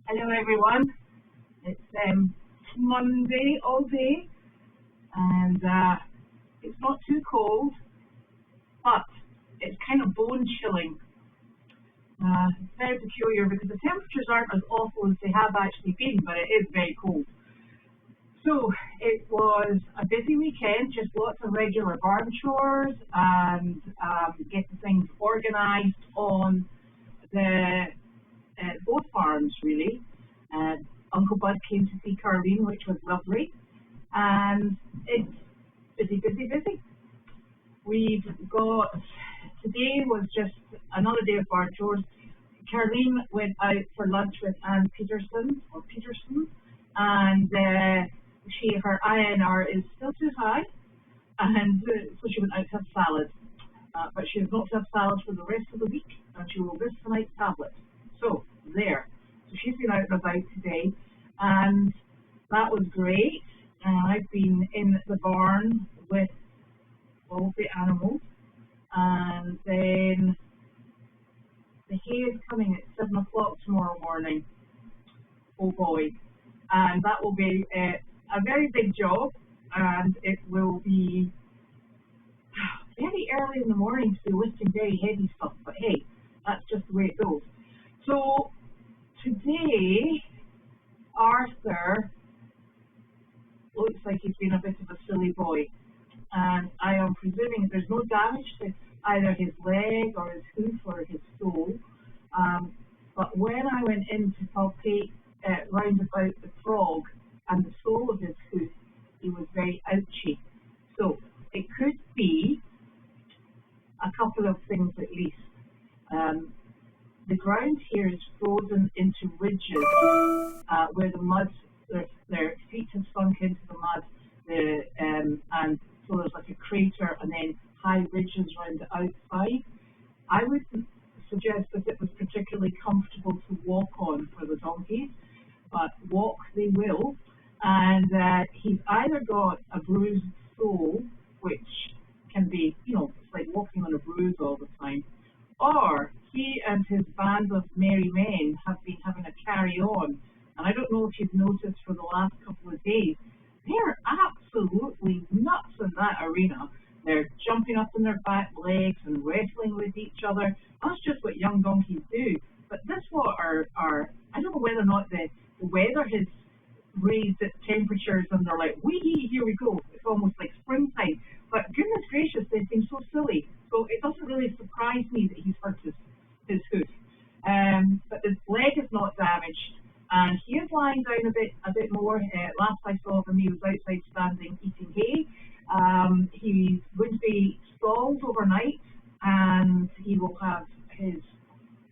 Hello everyone, it's Monday all day and it's not too cold, but it's kind of bone chilling. It's very peculiar because the temperatures aren't as awful as they have actually been, but it is very cold. So it was a busy weekend, just lots of regular barn chores and getting things organised on the both farms really. Uncle Bud came to see Carleen, which was lovely, and it's busy. We've got, today was just another day of barn chores. Carleen went out for lunch with Ann Peterson, and her INR is still too high, and so she went out to have salad. But she has not to have salad for the rest of the week, and she will miss tonight's tablet. So, there. So she's been out and about today, and that was great. I've been in the barn with all the animals, and then the hay is coming at 7 o'clock tomorrow morning. Oh boy. And that will be a very big job, and it will be very early in the morning to be lifting very heavy stuff, but hey, that's just the way it goes. So today, Arthur looks like he's been a bit of a silly boy, and I am presuming there's no damage to either his leg or his hoof or his sole, but when I went in to palpate round about the frog and the sole of his hoof, he was very ouchy. So it could be a couple of things at least. The ground here is frozen into ridges where the mud, their feet have sunk into the mud, and so there's like a crater and then high ridges around the outside. I wouldn't suggest that it was particularly comfortable to walk on for the donkeys, but walk they will. And he's either got a bruised sole, which can be, it's like walking on a bruise all the time, or he and his band of merry men have been having a carry-on. And I don't know if you've noticed for the last couple of days, they're absolutely nuts in that arena. They're jumping up on their back legs and wrestling with each other. That's just what young donkeys do. But this what are I don't know whether or not the weather has raised its temperatures and they're like, wee, here we go. It's almost like springtime. But goodness gracious, they seem so silly. So it doesn't really surprise me that he's hurt his hoof. But his leg is not damaged. And he is lying down a bit more. Last I saw him, he was outside standing eating hay. He's going to be stalled overnight, and he will have his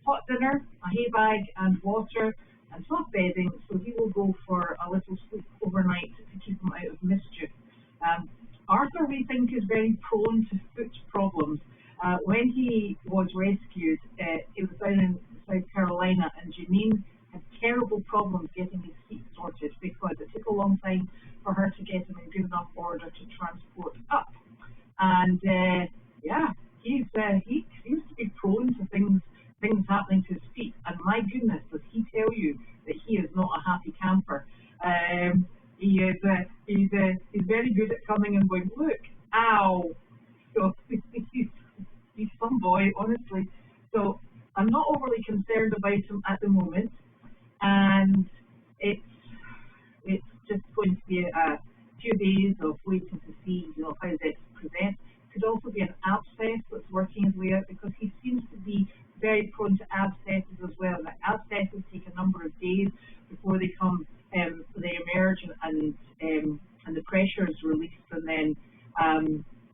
hot dinner, a hay bag and water and soft bedding, so he will go for a little sleep overnight to keep him out of mischief. Arthur, we think, is very prone to foot problems. When he was rescued, it was down in South Carolina, and Janine had terrible problems getting his feet sorted because it took a long time for her to get him in good enough order to transport up. And he seems to be prone to things happening to his feet. And my goodness, does he tell you that he is not a happy camper? He's very good at coming and going, look, ow. So he's some boy, honestly. So I'm not overly concerned about him at the moment. And it's just going to be a few days of waiting to see, how this presents. Could also be an abscess that's working his way out, because he seems to be very prone to abscesses as well. Now, abscesses take a number of days before they come, they emerge, and the pressure is released, and then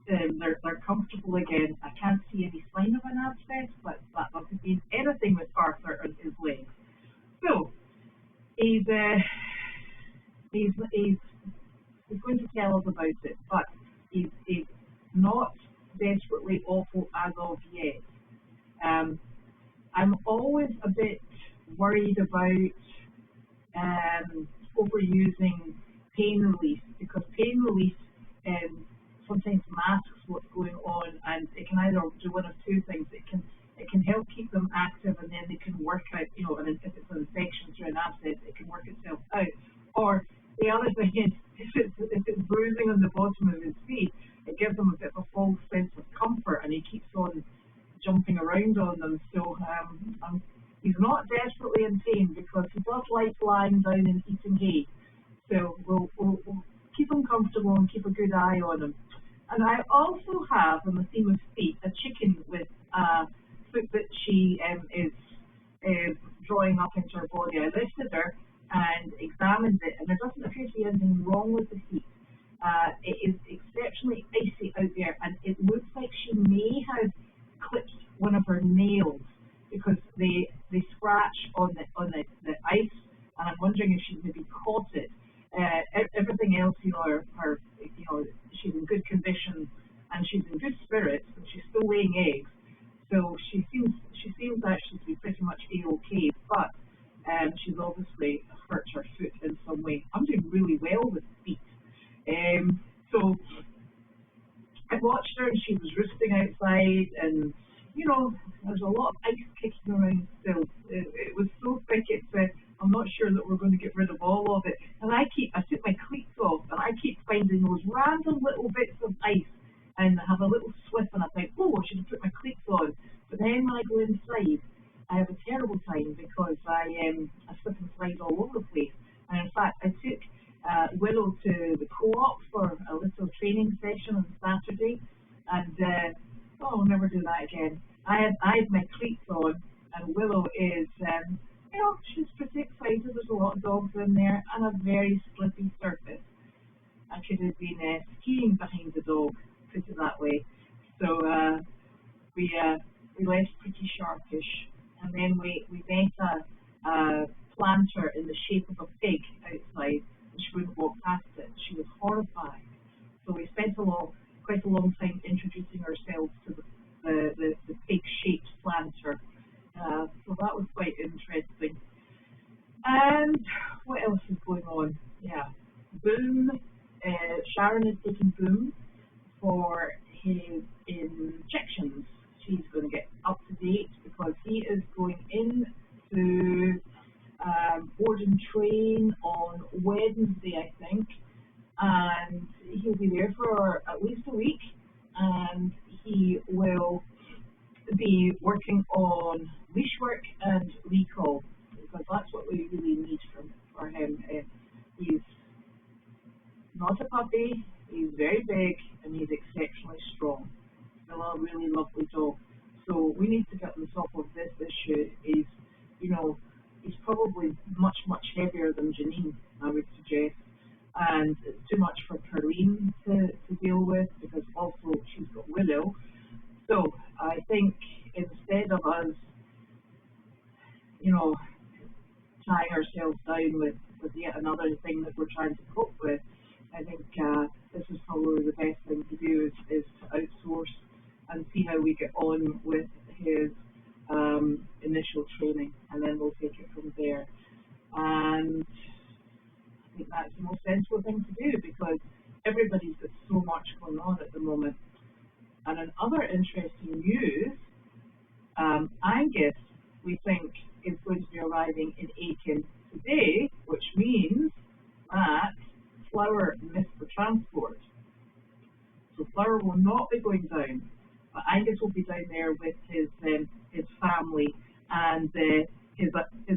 they're comfortable again. I can't see any sign of an abscess, but that doesn't mean anything with Arthur and his legs. So he's going to tell us about it, but he's not desperately awful as of yet. I'm always a bit worried about overusing pain relief, because pain relief sometimes masks what's going on, and it can either do one of two things. It can help keep them active, and then they can work out, and if it's an infection through an abscess, it can work itself out. Or the other thing is, if it's bruising on the bottom of his feet, it gives him a bit of a false sense of comfort, and he keeps on jumping around on them. So he's not desperately in pain, because he does like lying down and eating hay. So we'll keep him comfortable and keep a good eye on him. And I also have, on the theme of feet, a chicken with a foot that she is drawing up into her body. I lifted her and examined it, and there doesn't appear to be anything wrong with the feet. It is exceptionally icy out there, and it looks like she may have clipped one of her nails, because they scratch on the ice, and I'm wondering if she's maybe caught it. Everything else, she's in good condition and she's in good spirits, and she's still laying eggs, so she seems actually to be pretty much A-okay, but she's obviously hurt her foot in some way. I'm doing really well with feet. So I watched her, and she was roosting outside, and there's a lot of ice kicking around still. It was so thick, I'm not sure that we're going to get rid of all of it. And I took my cleats off, and I keep finding those random little bits of ice, and I have a little slip, and I think, oh, I should have put my cleats on. But then when I go inside, I have a terrible time, because I slip and slide all over the place. And in fact, I took Willow to the co-op for a little training session on Saturday, and I'll never do that again. I had my cleats on, and Willow is, she's pretty excited. There's a lot of dogs in there, and a very slippy surface. I could have been skiing behind the dog, put it that way. So we left pretty sharpish, and then we met planter in the shape of a pig outside, and she wouldn't walk past it. She was horrified. So we spent quite a long time introducing ourselves to the pig-shaped planter. So that was quite interesting. And what else is going on? Yeah, Boom. Sharon is taking Boom for his injections. She's going to get up to date because he is going in to board and train on Wednesday, I think, and he'll be there for at least a week, and he will be working on leash work and recall, because that's what we really need for him. He's not a puppy, he's very big, and he's exceptionally strong. Still a really lovely dog. So we need to get on top of this issue. He's probably much heavier than Janine, I would suggest, and it's too much for Carleen to deal with, because also she's got Willow. So I think instead of us, tying ourselves down with yet another thing that we're trying to cope with, I think this is probably the best thing to do is to outsource and see how we get on with his initial training, and then we'll take it from there. And I think that's the most sensible thing to do, because everybody's got so much going on at the moment. And another interesting news, Angus, we think, is going to be arriving in Aiken today, which means that Flower missed the transport. So Flower will not be going down, but Angus will be down there with his family and his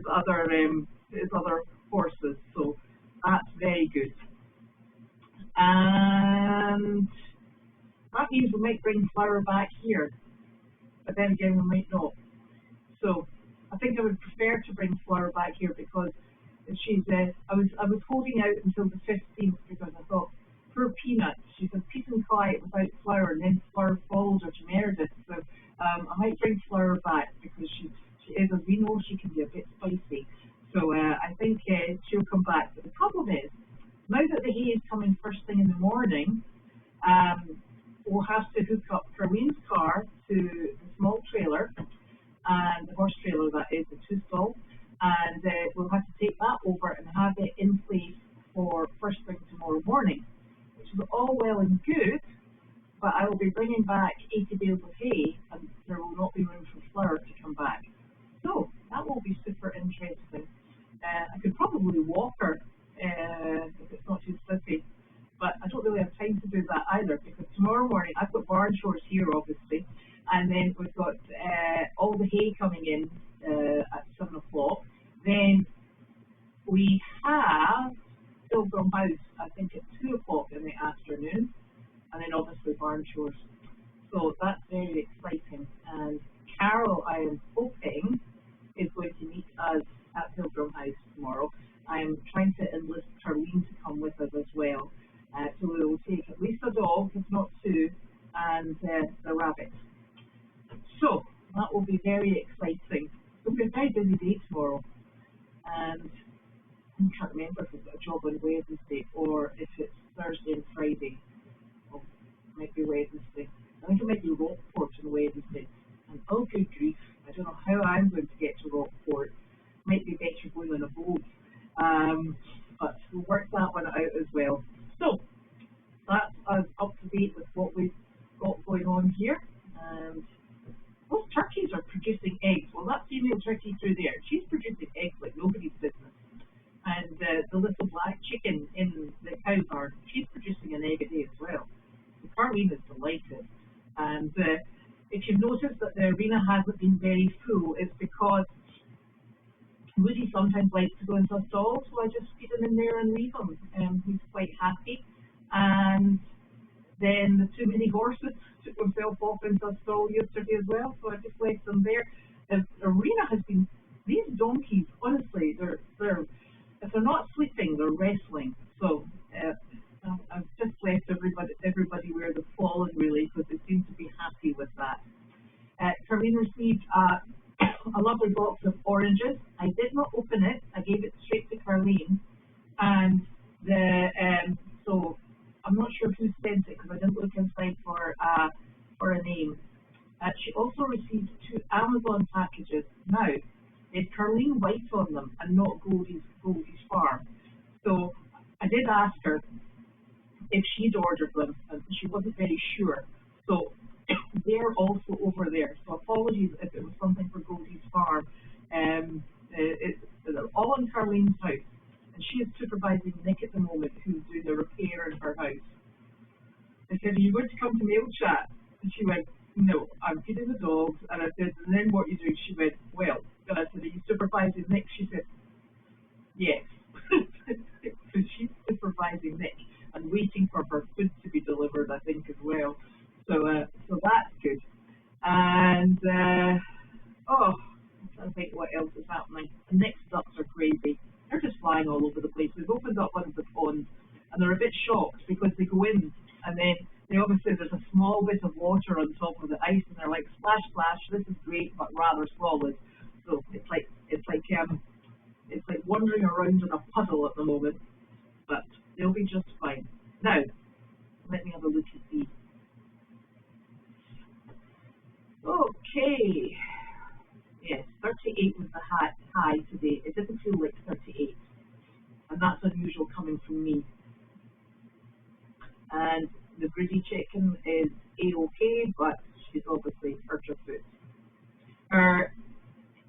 other horses. So that's very good. And that means we might bring Flower back here, but then again we might not. So I think I would prefer to bring Flower back here, because she's. I was holding out until the 15th, because I thought, poor Peanut, she's a peace and quiet without Flower, and then Flower follows her to Meredith. So I might bring Flower back, because she is, as we know, she can be a bit spicy. So I think she'll come back. But the problem is, now that the hay is coming first thing in the morning, we'll have to hook up Carleen's car to the small trailer, and the horse trailer, that is, the 2-stall, and we'll have to take that over and have it in place for first thing tomorrow morning, which is all well and good, but I will be bringing back 80 bales of hay, and there will not be room for Flower to come back. So that will be super interesting. I could probably walk her if it's not too slippy, but I don't really have time to do that either, because tomorrow morning I've got barn chores here, obviously, and then we've got all the hay coming in at 7 o'clock. Then we have Pilgrim House, I think, at 2 o'clock in the afternoon, and then obviously barn chores. So that's very exciting. And Carol, I am hoping, is going to meet us at Pilgrim House tomorrow. I'm trying to enlist Carleen to come with us as well. So we will take at least a dog, if not 2, and the rabbit. So that will be very exciting. It'll be a very busy day tomorrow. And I can't remember if we've got a job on Wednesday or if it's Thursday and Friday. Well, it might be Wednesday. I think it might be Rockport on Wednesday. And oh, good grief, I don't know how I'm going to get to Rockport. Might be better going on a boat. But we'll work that one out as well. So that's us up to date with what we've got going on here. And most turkeys are producing eggs. Well, that female turkey through there, she's producing eggs like nobody's business. And the little black chicken in the cow barn, she's producing an egg a day as well. So Carleen is delighted. And if you've noticed that the arena hasn't been very full, it's because Woody sometimes likes to go into a stall, so I just feed him in there and leave him. He's quite happy. And then the 2 mini horses took themselves off into a stall yesterday as well, so I just left them there. The arena has been, these donkeys, honestly, they're if they're not sleeping, they're wrestling. So I've just left everybody where they've fallen, really, because they seem to be happy with that. Carleen received a lovely box of oranges. I did not open Goldie's farm. So I did ask her if she'd ordered them, and she wasn't very sure. So they're also over there. So apologies if it was something for Goldie's farm. They're all in Carlene's house, and she is supervising Nick at the moment, who's doing the repair in her house. I said, "Are you going to come to MailChat?" And she went, "No, I'm feeding the dogs." And I said, "And then what are you doing?" She went, "Well," and I said, "Are you supervising Nick?" She said, "Yes." So she's supervising Nick and waiting for her food to be delivered, I think, as well. So that's good. And I'm trying to think what else is happening. The Nick's ducks are crazy. They're just flying all over the place. They've opened up one of the ponds, and they're a bit shocked because they go in, and then they obviously there's a small bit of water on top of the ice, and they're like, splash, splash. This is great, but rather solid. So it's like wandering around in a puddle at the moment, but they'll be just fine. Now, let me have a look at these. Okay. Yes, 38 was the high today. It didn't feel like 38, and that's unusual coming from me. And the greedy chicken is A-okay, but she's obviously hurt her foot. Her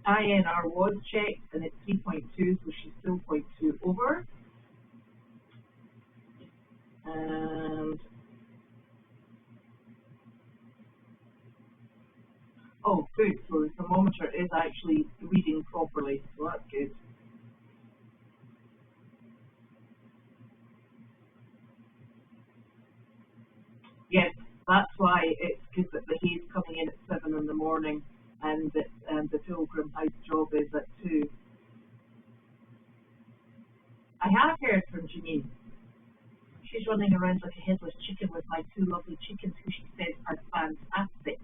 INR was checked, and it's 3.2, so she's still 0.2 over. And oh, good. So the thermometer is actually reading properly, so that's good. Yes, that's why it's good that the hay's coming in at 7 in the morning, and that the Pilgrim House job is at 2. I have heard from Janine. She's running around like a headless chicken with my 2 lovely chickens, who she says are fantastic.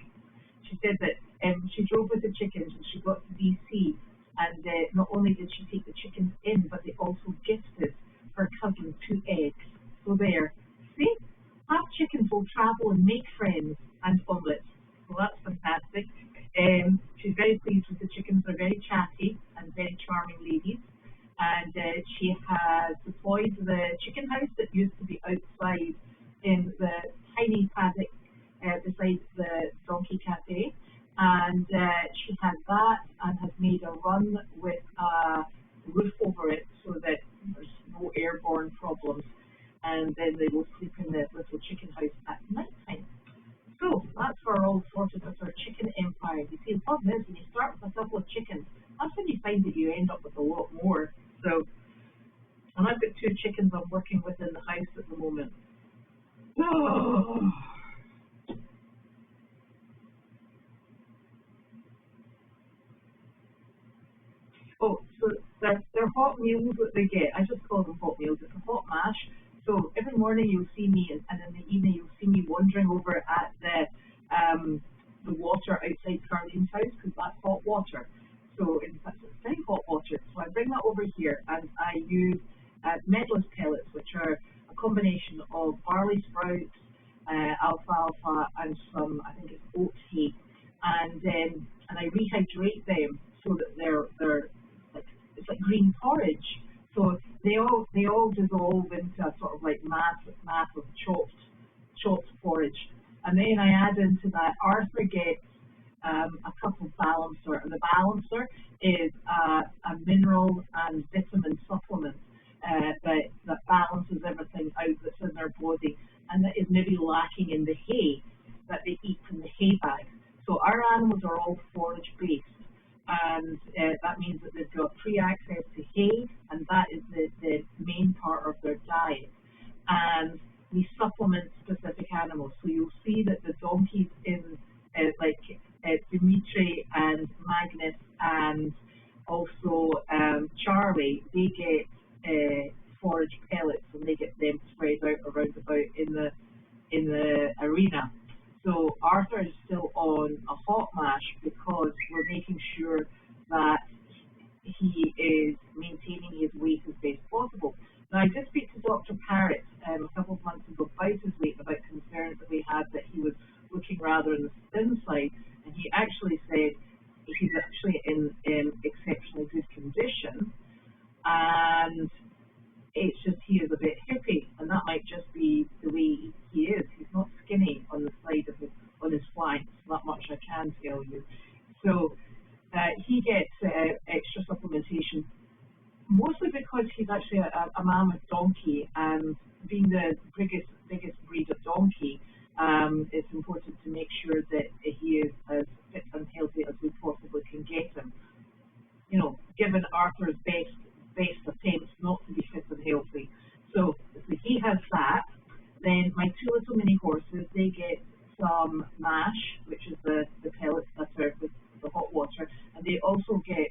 She said that she drove with the chickens and she got to DC, and not only did she take the chickens in, but they also gifted her cousin 2 eggs. So there, see, half chickens will travel and make friends and omelets. So that's fantastic. She's very pleased with the chickens. They're very chatty and very charming ladies. And she has deployed the chicken house that used to be outside in the tiny paddock beside the donkey cafe, and she has that and has made a run with a roof over it so that there's no airborne problems, and then they will sleep in the little chicken house at night time. So that's her all sorted with her chicken empire. You see, the problem is when you start with a couple of chickens, that's when you find that you end up with a lot more. So, and I've got 2 chickens I'm working with in the house at the moment. Oh, so they're hot meals that they get. I just call them hot meals. It's a hot mash. So every morning you'll see me, and in the evening you'll see me wandering over at the water outside Carlene's house, because that's hot water. So in fact, it's very hot water. So I bring that over here, and I use medless pellets, which are a combination of barley sprouts, alfalfa, and some, I think it's oat hay, and I rehydrate them so that they're like, it's like green porridge. So they all dissolve into a sort of like mass of chopped porridge, and then I add into that. Arthur gets a cup of balancer, and the balancer is a mineral and vitamin supplement that balances everything out that's in their body, and that is maybe lacking in the hay that they eat from the hay bag. So our animals are all forage based, and that means that they've got free access to hay, and that is the main part of their diet. And we supplement specific animals. So you'll see that the donkeys in Dimitri and Magnus and also Charlie, they get forage pellets, and they get them spread out around about in the arena. So Arthur is still on a hot mash because we're making sure that he and it's just he is a bit hippie, and that might just be the way he is. He's not skinny on the side of on his flanks, that much I can tell you. So he gets extra supplementation, mostly because he's actually a mammoth donkey, and being the biggest breed of donkey, it's important to make sure that he is as fit and healthy as we possibly can get him. You know, given Arthur's best attempts not to be fit and healthy. So he has that. Then my two little mini horses, they get some mash, which is the pellets that are with the hot water, and they also get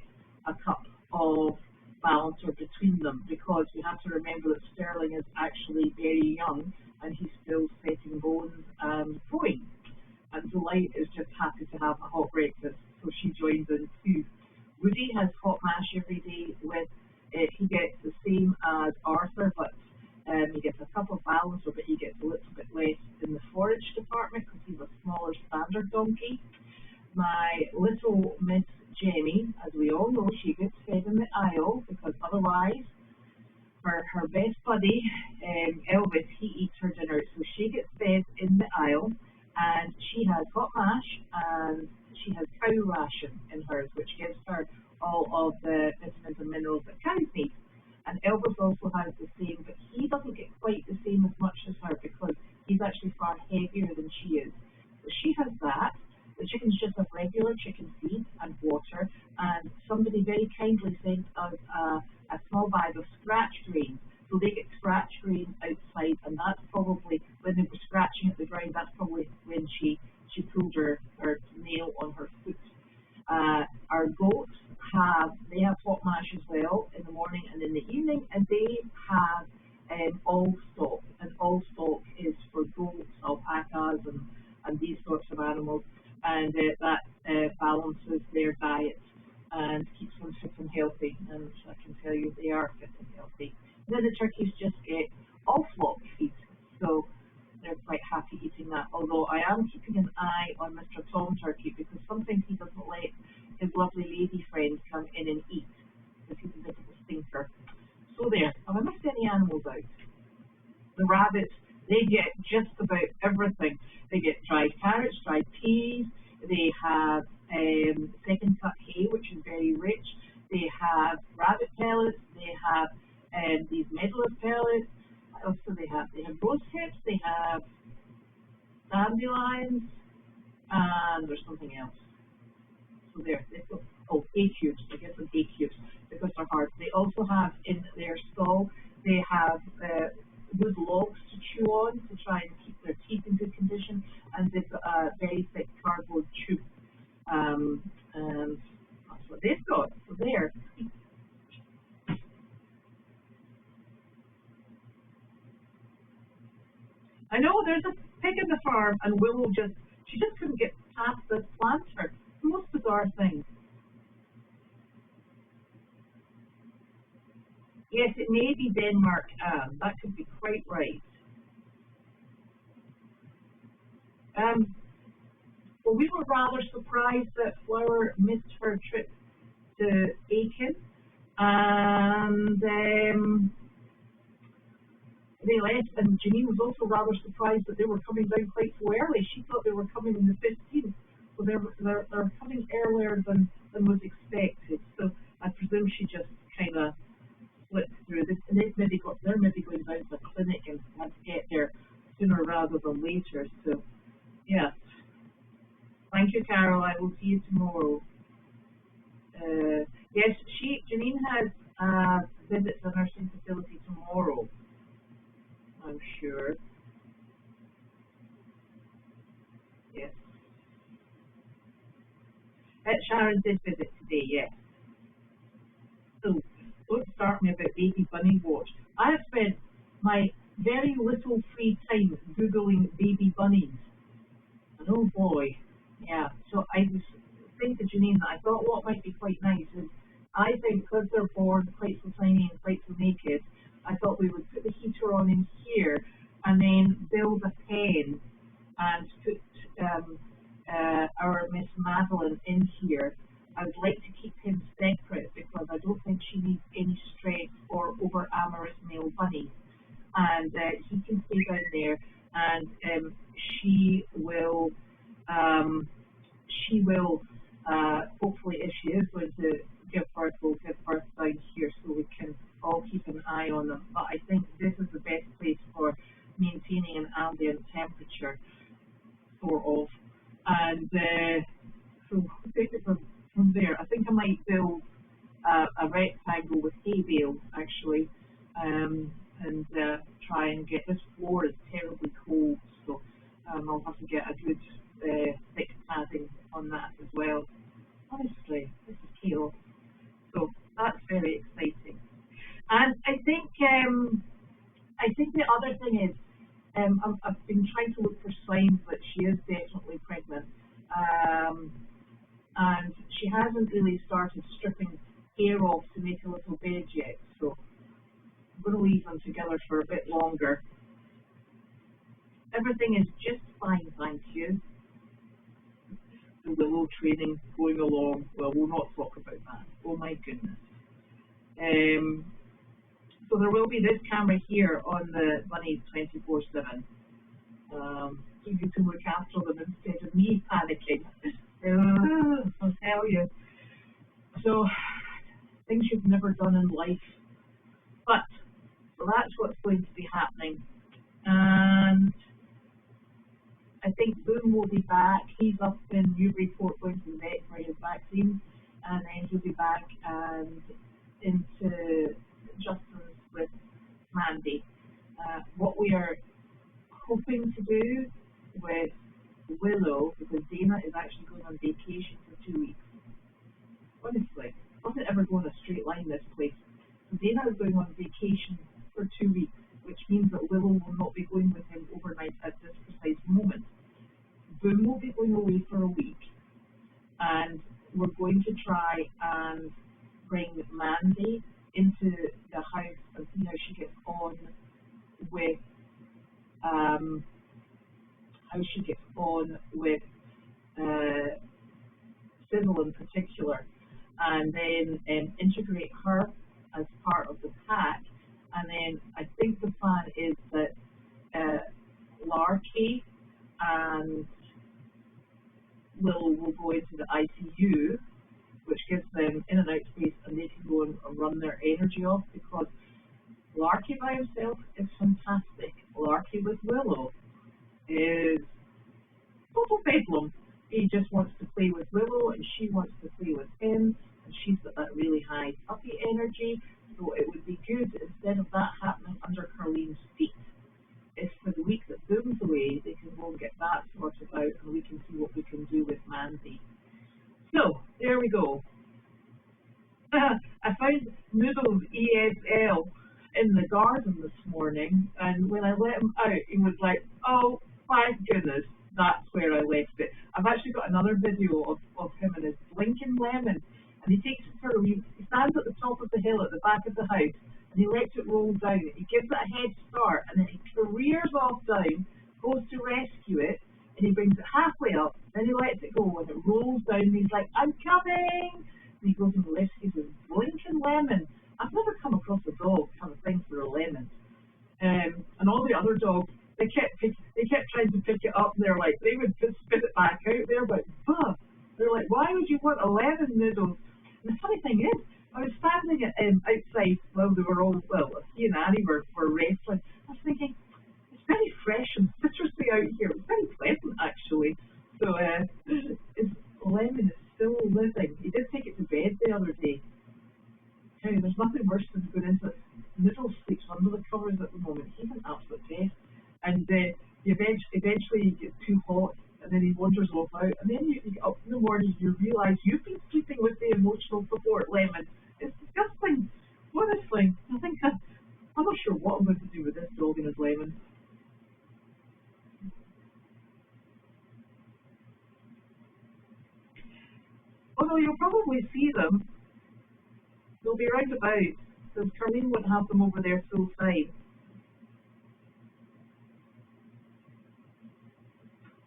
a cup of balancer between them, because we have to remember that Sterling is actually very young and he's still setting bones and growing. And Delight is just happy to have a hot breakfast, so she joins in too. Woody has hot mash every day with it. He gets the same as Arthur, but he gets a cup of balancer, but he gets a little bit less in the forage department because he's a smaller standard donkey. My little Miss Jenny, as we all know, she gets fed in the aisle, because otherwise her best buddy, Elvis, he eats her dinner. So she gets fed in the aisle, and she has hot mash, and she has cow ration in hers, which gives her all of the vitamins and minerals that cows need. And Elvis also has the same, but he doesn't get quite the same as much as her, because he's actually far heavier than she is. So she has that. The chickens just have regular chicken feed and water, and somebody very kindly sent us a small bag of scratch grains. So they get scratch grains outside, and that's probably, when they were scratching at the ground, that's probably when she pulled her nail on her foot. Our goats have hot mash as well in the morning and in the evening, and they have all stock, and all stock is for goats, alpacas, and these sorts of animals, and that balances their diet and keeps them fit and healthy, and I can tell you they are fit and healthy. And then the turkeys just get all flock feed, so they're quite happy eating that, although I am keeping an eye on Mr. Tom Turkey, because sometimes he doesn't let his lovely lady friend come in and eat, because he's a bit of a stinker. So there, have I missed any animals out? The rabbits, they get just about everything. They get dried carrots, dried peas, they have second cut hay, which is very rich, they have rabbit pellets, they have these medlar pellets. What else do they have? They have rose hips, they have dandelions, and there's something else. So there, hay cubes. I get some hay cubes because they're hard. They also have in their stall, they have wood logs to chew on to try and keep their teeth in good condition, and they've got a very thick cardboard tube. And that's what they've got. So there. I know there's a pig in the farm, and Willow she just couldn't get past this planter. The most bizarre thing. Yes, it may be Denmark, Anne. That could be quite right. Well, we were rather surprised that Flower missed her trip to Aiken, and they left, and Janine was also rather surprised that they were coming down quite so early. She thought they were coming on the 15th, so they're coming earlier than was expected. So I presume she just kind of slipped through. They're maybe going down to the clinic and had to get there sooner rather than later. So yeah. Thank you, Carol. I will see you tomorrow. Yes, Janine has a visit to the nursing facility tomorrow, I'm sure. Yes. Sharon did visit today, yes. So, don't start me about Baby Bunny Watch. I have spent my very little free time Googling baby bunnies. And oh boy, yeah. So I was saying to Janine that I thought what might be quite nice is, I think because they're born quite so tiny and quite so naked, I thought we would put the heater on in here and then build a pen and put our Miss Madeline in here. I would like to keep him separate because I don't think she needs any stress or over amorous male bunnies, and he can stay down there, and she will hopefully, if she is going to give birth, will give birth down here so we can all keep an eye on them. But I think this is the best place for maintaining an ambient temperature, sort of. And so we'll take it from there. I think I might build a rectangle with hay bales, actually, and try and get, this floor is terribly cold, so I'll have to get a good thick padding on that as well. Honestly, this is chaos. So that's very exciting. And I think the other thing is, I've been trying to look for signs that she is definitely pregnant, and she hasn't really started stripping hair off to make a little bed yet. So I'm going to leave them together for a bit longer. Everything is just fine, thank you. The willow training going along. Well, we'll not talk about that. Oh my goodness. So there will be this camera here on the bunnies 24/7. So you can look after them instead of me panicking. I'll tell you. So things you've never done in life. But so that's what's going to be happening. And I think Boom will be back. He's up in Newburyport going to the vet for his vaccine, and then he'll be back and into Justin's with Mandy. What we are hoping to do with Willow, because Dana is actually going on vacation for 2 weeks. Honestly, I wasn't ever going a straight line this place. So Dana is going on vacation for 2 weeks, which means that Willow will not be going with him overnight at this precise moment. Boom will be going away for a week, and we're going to try and bring Mandy into the house and see how she gets on with Sizzle in particular, and then integrate her as part of the pack. And then I think the plan is that Larky and will go into the ICU, which gives them in and out space, and they can go and run their energy off, because Larky by himself is fantastic. Larky with Willow is total bedlam. He just wants to play with Willow, and she wants to play with him, and she's got that really high puppy energy. So it would be good, instead of that happening under Carlene's feet, if for the week that Boom's away, they can go and get that sorted out, and we can see what we can do with Mandy. So there we go. I found Noodles ESL in the garden this morning, and when I let him out, he was like, "Oh, my goodness, that's where I left it." I've actually got another video of him and his blinking lemon, and he takes it for a wee, he stands at the top of the hill at the back of the house, and he lets it roll down. He gives it a head start, and then he careers off down, goes to rescue it, and he brings it halfway up, then he lets it go, and it rolls down, and he's like, "I'm coming!" And he goes and rescues his blinking lemon. I've never come across a dog kind of thing for a lemon. And all the other dogs, they kept trying to pick it up, and they're like, they would just spit it back out there, but they're like, "Why would you want a lemon, Noodles?" And the funny thing is, I was standing outside while they were all, well, he and Annie were wrestling. I was thinking, it's very fresh and citrusy out here. It's very pleasant, actually. So his lemon is still living. He did take it to bed the other day. Hey, there's nothing worse than going into it. Noodles sleeps under the covers at the moment. He's an absolute pest. And he eventually gets too hot, and then he wanders off out. And then you get up in the morning, you realise you've been sleeping with the emotional support lemon. It's disgusting. Honestly, I'm not sure what I'm going to do with this dog and his lemon. Although you'll probably see them. They'll be round about, because Carlene wouldn't have them over there full time.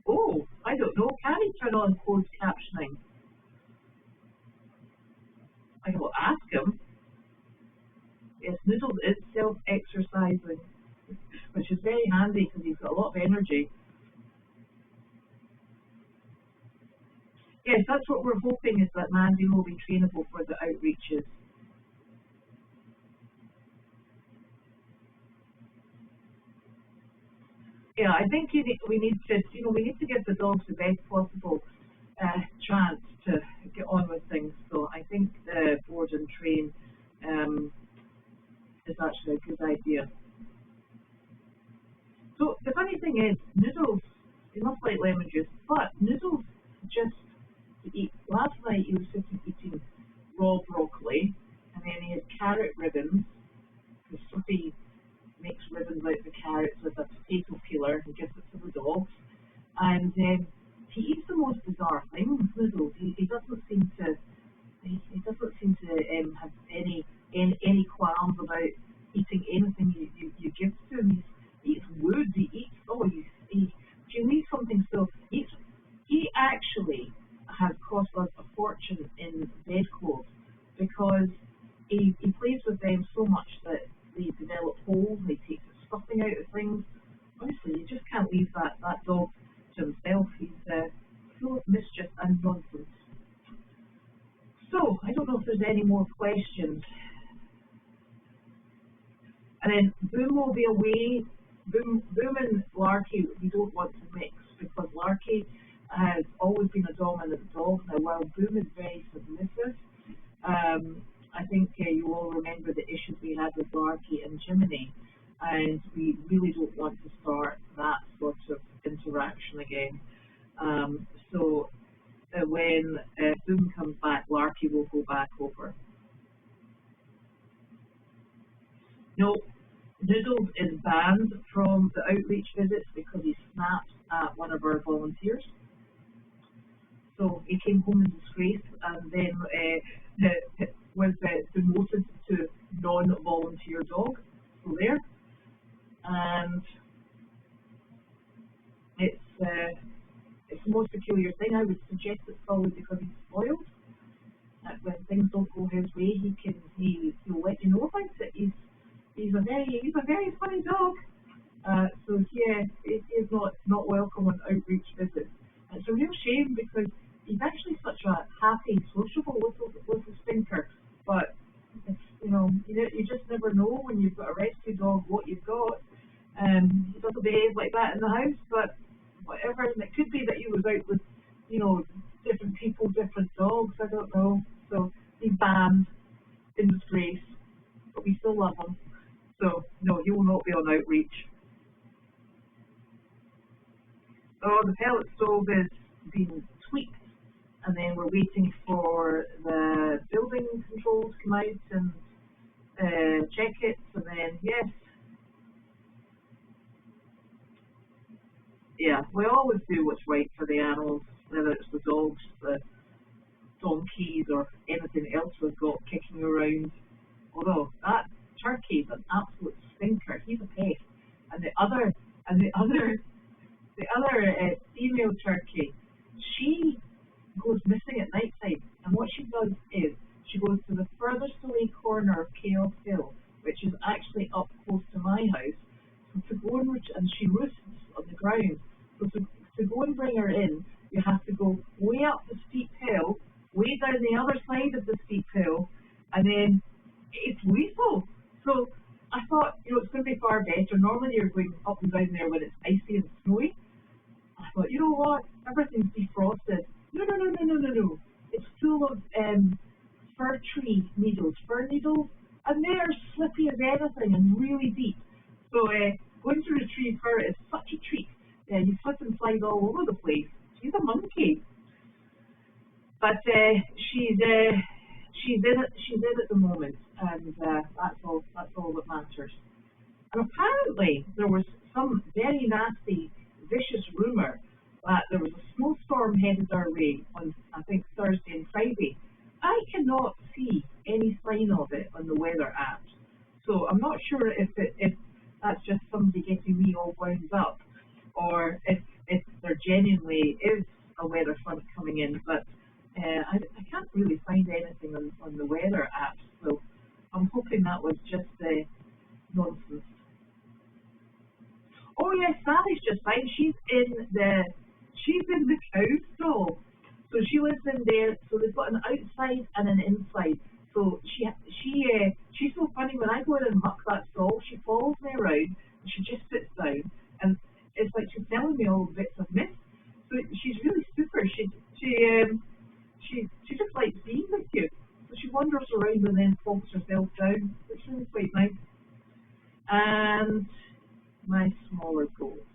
Oh, I don't know. Can he turn on closed captioning? I will ask him. yes, Noodles is self-exercising, which is very handy because he's got a lot of energy. Yes, that's what we're hoping, is that Mandy will be trainable for the outreaches. Yeah, I think we need to give the dogs the best possible chance to get on with things. So I think the board and train is actually a good idea. So the funny thing is, Noodles, he must like lemon juice, but Noodles just eat. Last night he was sitting eating raw broccoli, and then he had carrot ribbons, because Sophie makes ribbons out of the carrots with a potato peeler and gives it to the dogs. And he eats the most bizarre things. Noodles. He doesn't seem to. He doesn't seem to have any qualms about eating anything you give to him. He eats wood. He eats. Do you need something? So he actually has cost us a fortune in bedclothes because he plays with them so much that they develop holes. They take the stuffing out of things. Honestly, you just can't leave that dog to himself. He's full of mischief and nonsense. So I don't know if there's any more questions. And then Boom will be away. Boom and Larky we don't want to mix because Larky has always been a dominant dog. Now while Boom is very submissive, I think you all remember the issues we had with Larky and Jiminy, and we really don't want to start that sort of interaction again. So when Boom comes back, Larky will go back over. No, Noodles is banned from the outreach visits because he snapped at one of our volunteers. So he came home in disgrace and then was demoted to non-volunteer dog. So there. And it's the most peculiar thing. I would suggest it's probably because he's spoiled. That when things don't go his way, he'll let you know about it. He's a very funny dog. So yeah, it is not welcome on outreach visits. And it's a real shame because he's actually such a happy, sociable little stinker. But it's, you just never know when you've got a rescue dog what you've got. He doesn't behave like that in the house, but whatever. And it could be that he was out with, different people, different dogs. I don't know. So he's banned in disgrace, but we still love him. So no, he will not be on outreach. Oh, the pellet stove is being tweaked, and then we're waiting for the building control to come out and check it, and then yes. Yeah, we always do what's right for the animals, whether it's the dogs, the donkeys, or anything else we've got kicking around. Although that turkey is an absolute stinker. He's a pest. And the other female turkey, she goes missing at night time. And what she does is she goes to the furthest away corner of Chaos Hill, which is actually up close to my house. So to go and she roosts on the ground. So to go and bring her in, you have to go way up the steep hill, way down the other side of the steep hill, and then it's lethal. So I thought, it's going to be far better. Normally you're going up and down there when it's icy and snowy. I thought, you know what? Everything's defrosted. No. It's full of fir needles, and they're slippy as anything and really deep. So going to retrieve her is such a treat. You slip and slide all over the place. She's a monkey. But she's in at the moment, and that's all that matters. And apparently there was some very nasty, vicious rumour that there was a snowstorm headed our way on, I think, Thursday and Friday. I cannot see any sign of it on the weather app, so I'm not sure if that's just somebody getting me all wound up, or if there genuinely is a weather front coming in. But I can't really find anything on the weather app, so I'm hoping that was just nonsense. Oh yes, Sally's just fine. She's in the cow stall. So she lives in there. So they've got an outside and an inside. So she's so funny. When I go in and muck that stall, she follows me around and she just sits down, and it's like she's telling me all the bits I've missed. So she's really super. She just likes being with you. So she wanders around and then plops herself down, which is quite nice. And my smaller goats.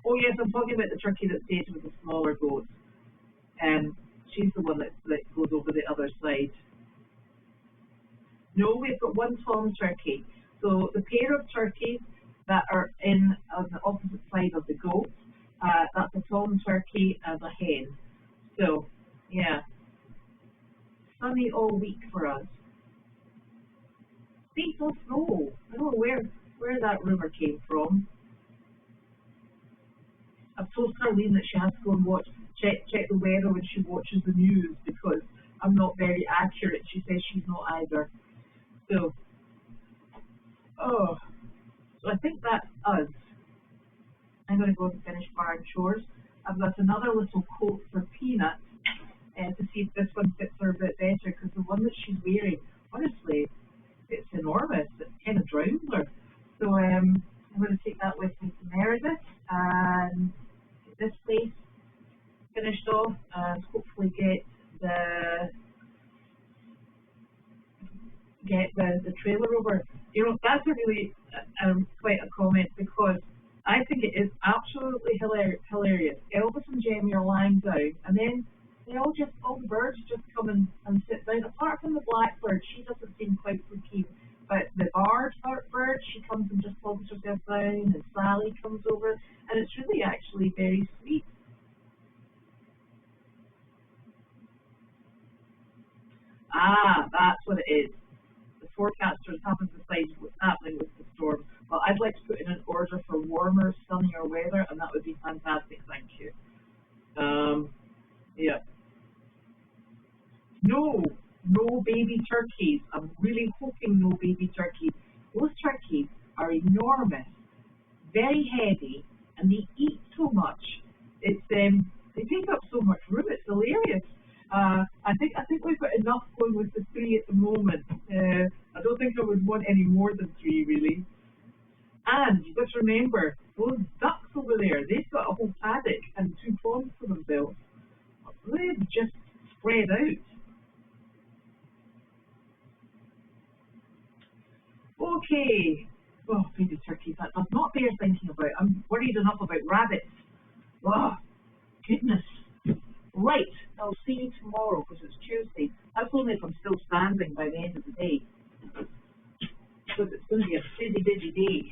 Oh yes, I'm talking about the turkey that stays with the smaller goats. She's the one that goes over the other side. No, we've got one tom turkey. So the pair of turkeys that are on the opposite side of the goats, that's a tom turkey and a hen. So, yeah, sunny all week for us. States of snow. I don't know where that rumour came from. I've told Carleen that she has to go and check the weather when she watches the news because I'm not very accurate. She says she's not either. So I think that's us. I'm going to go and finish barn chores. I've got another little coat for Peanut to see if this one fits her a bit better because the one that she's wearing, honestly, it's enormous. It kind of drowns her. So I'm going to take that with me to Meredith and get this place finished off and hopefully get the trailer over. You know, that's a really quite a comment because I think it is absolutely hilarious. Elvis and Jamie are lying down, and then all the birds just come and sit down. Apart from the blackbird, she doesn't seem quite so keen. But the bird, she comes and just plops herself down, and Sally comes over, and it's really actually very sweet. Ah, that's what it is. The forecasters haven't decided what's happening with the storm. Well, I'd like to put in an order for warmer, sunnier weather, and that would be fantastic. Thank you. Yeah. No baby turkeys. I'm really hoping no baby turkeys. Those turkeys are enormous, very heavy, and they eat so much. It's they take up so much room. It's hilarious. I think we've got enough going with the 3 at the moment. I don't think I would want any more than 3 really. And you've got to remember those ducks over there. They've got a whole paddock and 2 ponds for themselves. They've just spread out. Okay. Oh, baby turkeys, that does not bear thinking about. I'm worried enough about rabbits. Oh, goodness. Right, I'll see you tomorrow because it's Tuesday. That's only if I'm still standing by the end of the day. Because it's going to be a busy day.